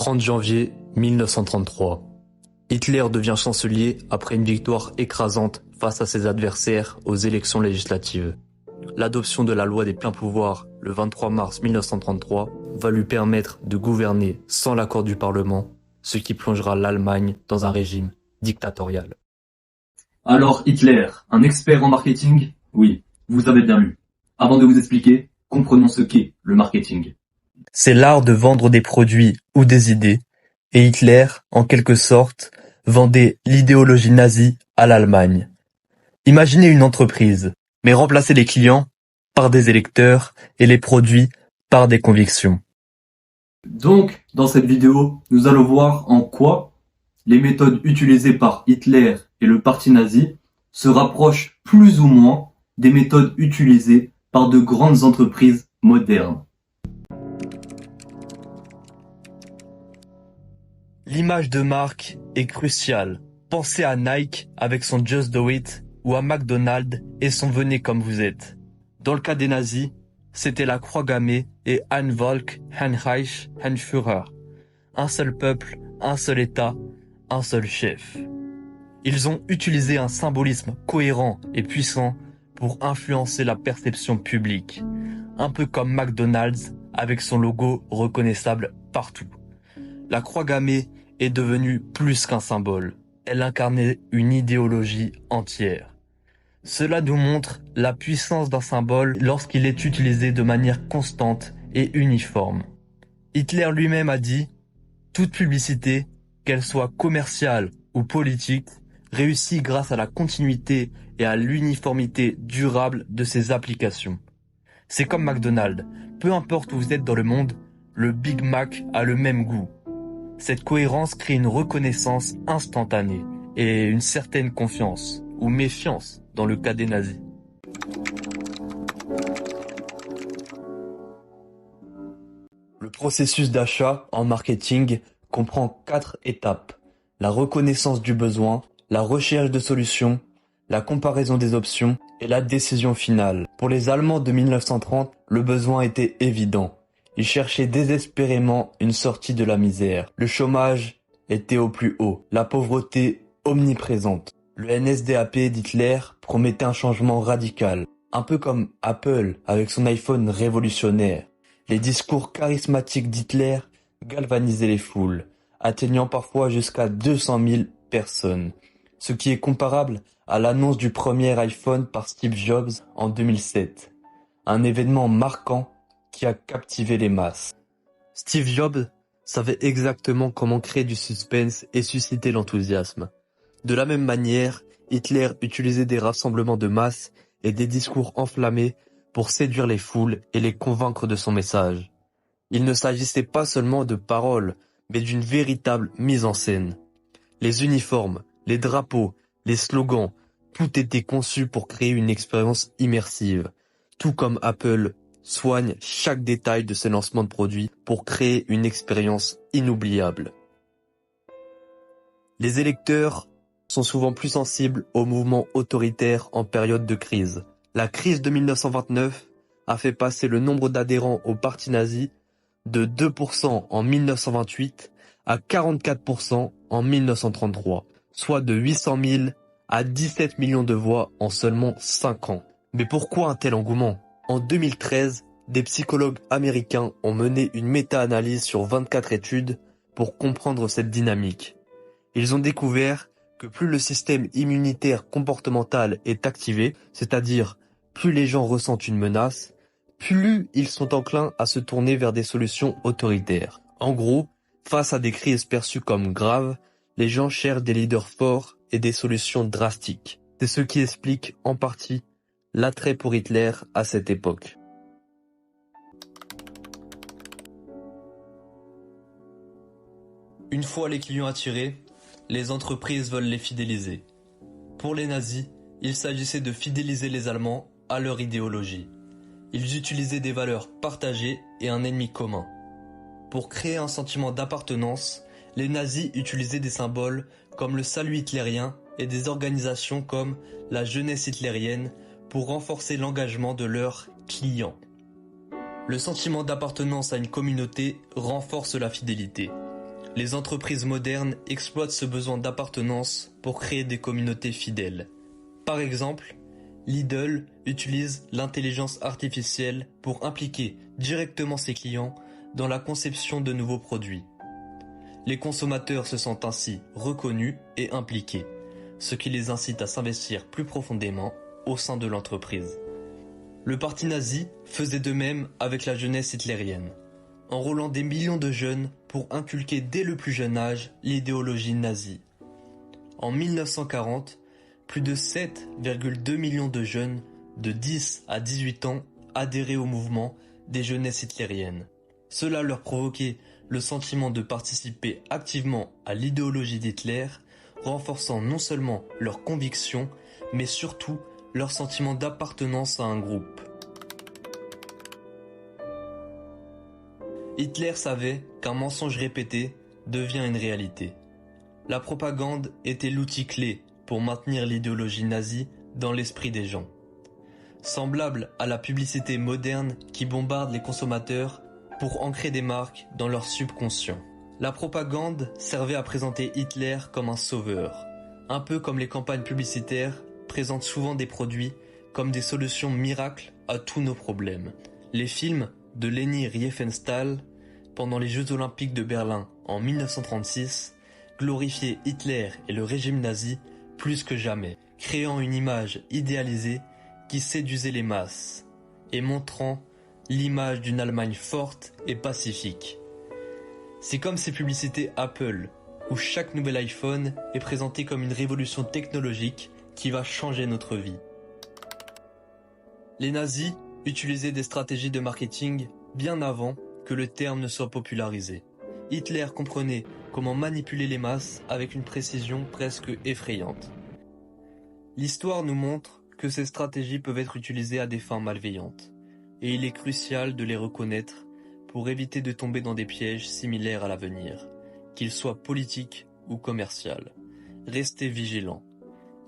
30 janvier 1933. Hitler devient chancelier après une victoire écrasante face à ses adversaires aux élections législatives. L'adoption de la loi des pleins pouvoirs le 23 mars 1933 va lui permettre de gouverner sans l'accord du Parlement, ce qui plongera l'Allemagne dans un régime dictatorial. Alors Hitler, un expert en marketing? Oui, vous avez bien lu. Avant de vous expliquer, comprenons ce qu'est le marketing. C'est l'art de vendre des produits ou des idées, et Hitler, en quelque sorte, vendait l'idéologie nazie à l'Allemagne. Imaginez une entreprise, mais remplacez les clients par des électeurs et les produits par des convictions. Donc, dans cette vidéo, nous allons voir en quoi les méthodes utilisées par Hitler et le parti nazi se rapprochent plus ou moins des méthodes utilisées par de grandes entreprises modernes. L'image de marque est cruciale. Pensez à Nike avec son Just Do It ou à McDonald's et son Venez comme vous êtes. Dans le cas des nazis, c'était la croix gammée et Ein Volk, ein Reich, ein Führer. Un seul peuple, un seul État, un seul chef. Ils ont utilisé un symbolisme cohérent et puissant pour influencer la perception publique. Un peu comme McDonald's avec son logo reconnaissable partout. La croix gammée est devenue plus qu'un symbole. Elle incarnait une idéologie entière. Cela nous montre la puissance d'un symbole lorsqu'il est utilisé de manière constante et uniforme. Hitler lui-même a dit « Toute publicité, qu'elle soit commerciale ou politique, réussit grâce à la continuité et à l'uniformité durable de ses applications. » C'est comme McDonald's. Peu importe où vous êtes dans le monde, le Big Mac a le même goût. Cette cohérence crée une reconnaissance instantanée et une certaine confiance ou méfiance dans le cas des nazis. Le processus d'achat en marketing comprend 4 étapes. La reconnaissance du besoin, la recherche de solutions, la comparaison des options et la décision finale. Pour les Allemands de 1930, le besoin était évident. Ils cherchaient désespérément une sortie de la misère. Le chômage était au plus haut, la pauvreté omniprésente. Le NSDAP d'Hitler promettait un changement radical, un peu comme Apple avec son iPhone révolutionnaire. Les discours charismatiques d'Hitler galvanisaient les foules, atteignant parfois jusqu'à 200 000 personnes, ce qui est comparable à l'annonce du premier iPhone par Steve Jobs en 2007. Un événement marquant qui a captivé les masses. Steve Jobs savait exactement comment créer du suspense et susciter l'enthousiasme. De la même manière, Hitler utilisait des rassemblements de masse et des discours enflammés pour séduire les foules et les convaincre de son message. Il ne s'agissait pas seulement de paroles, mais d'une véritable mise en scène. Les uniformes, les drapeaux, les slogans, tout était conçu pour créer une expérience immersive, tout comme Apple soigne chaque détail de ses lancements de produits pour créer une expérience inoubliable. Les électeurs sont souvent plus sensibles aux mouvements autoritaires en période de crise. La crise de 1929 a fait passer le nombre d'adhérents au parti nazi de 2% en 1928 à 44% en 1933, soit de 800 000 à 17 millions de voix en seulement 5 ans. Mais pourquoi un tel engouement ? En 2013, des psychologues américains ont mené une méta-analyse sur 24 études pour comprendre cette dynamique. Ils ont découvert que plus le système immunitaire comportemental est activé, c'est-à-dire plus les gens ressentent une menace, plus ils sont enclins à se tourner vers des solutions autoritaires. En gros, face à des crises perçues comme graves, les gens cherchent des leaders forts et des solutions drastiques. C'est ce qui explique en partie l'attrait pour Hitler à cette époque. Une fois les clients attirés, les entreprises veulent les fidéliser. Pour les nazis, il s'agissait de fidéliser les Allemands à leur idéologie. Ils utilisaient des valeurs partagées et un ennemi commun. Pour créer un sentiment d'appartenance, les nazis utilisaient des symboles comme le salut hitlérien et des organisations comme la jeunesse hitlérienne pour renforcer l'engagement de leurs clients. Le sentiment d'appartenance à une communauté renforce la fidélité. Les entreprises modernes exploitent ce besoin d'appartenance pour créer des communautés fidèles. Par exemple, Lidl utilise l'intelligence artificielle pour impliquer directement ses clients dans la conception de nouveaux produits. Les consommateurs se sentent ainsi reconnus et impliqués, ce qui les incite à s'investir plus profondément au sein de l'entreprise. Le parti nazi faisait de même avec la jeunesse hitlérienne, enrôlant des millions de jeunes pour inculquer dès le plus jeune âge l'idéologie nazie. En 1940, plus de 7,2 millions de jeunes de 10 à 18 ans adhéraient au mouvement des jeunesses hitlériennes. Cela leur provoquait le sentiment de participer activement à l'idéologie d'Hitler, renforçant non seulement leurs convictions, mais surtout leur sentiment d'appartenance à un groupe. Hitler savait qu'un mensonge répété devient une réalité. La propagande était l'outil clé pour maintenir l'idéologie nazie dans l'esprit des gens. Semblable à la publicité moderne qui bombarde les consommateurs pour ancrer des marques dans leur subconscient. La propagande servait à présenter Hitler comme un sauveur, un peu comme les campagnes publicitaires présentent souvent des produits comme des solutions miracles à tous nos problèmes. Les films de Leni Riefenstahl pendant les Jeux Olympiques de Berlin en 1936 glorifiaient Hitler et le régime nazi plus que jamais, créant une image idéalisée qui séduisait les masses et montrant l'image d'une Allemagne forte et pacifique. C'est comme ces publicités Apple, où chaque nouvel iPhone est présenté comme une révolution technologique qui va changer notre vie. Les nazis utilisaient des stratégies de marketing bien avant que le terme ne soit popularisé. Hitler comprenait comment manipuler les masses avec une précision presque effrayante. L'histoire nous montre que ces stratégies peuvent être utilisées à des fins malveillantes, et il est crucial de les reconnaître pour éviter de tomber dans des pièges similaires à l'avenir, qu'ils soient politiques ou commerciaux. Restez vigilants.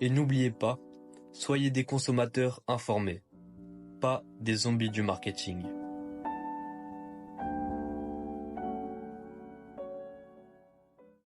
Et n'oubliez pas, soyez des consommateurs informés, pas des zombies du marketing.